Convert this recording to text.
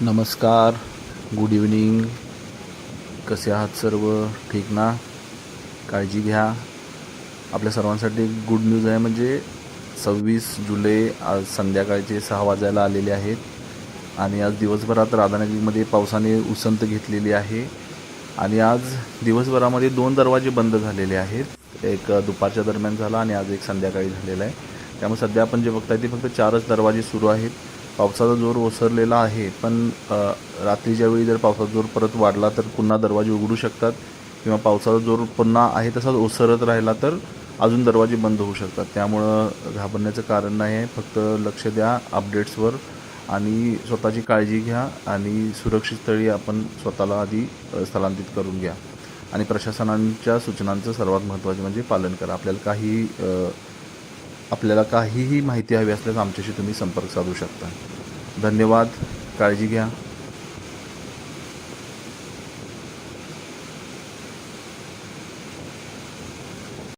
नमस्कार, good evening. कसे आहात सर्व? ठीक ना? काळजी घ्या. आपल्या सर्वांसाठी गुड न्यूज आहे, म्हणजे 26 जुलै आज संध्याकाळचे 6 वाजायला आलेले आहेत आणि आज दिवसभरात राधानगरीमध्ये पावसाने उसंत घेतलेली आहे. आणि आज दिवसभरामध्ये 2 दरवाजे बंद झालेले आहेत. एक दुपारच्या दरम्यान झाला आणि आज एक संध्याकाळी झालेला आहे. त्यामुळे सध्या आपण जे बघताय ते फक्त 4च दरवाजे सुरू आहेत. पावसाचा जोर ओसरलेला आहे, पण रात्रीच्या वेळी जर पावसाचा जोर परत वाढला तर पुन्हा दरवाजे उघडू शकतात, किंवा पावसाचा जोर पुन्हा आहे तसाच ओसरत राहिला तर अजून दरवाजे बंद होऊ शकतात. त्यामुळं घाबरण्याचं कारण नाही आहे. फक्त लक्ष द्या अपडेट्सवर आणि स्वतःची काळजी घ्या आणि सुरक्षित स्थळी आपण स्वतःला आधी स्थलांतरित करून घ्या. आणि प्रशासनांच्या सूचनांचं सर्वात महत्त्वाचे म्हणजे पालन करा. आपल्याला काहीही माहिती हवी असल्यास आमच्याशी तुम्ही संपर्क साधू शकता. धन्यवाद. काळजी घ्या.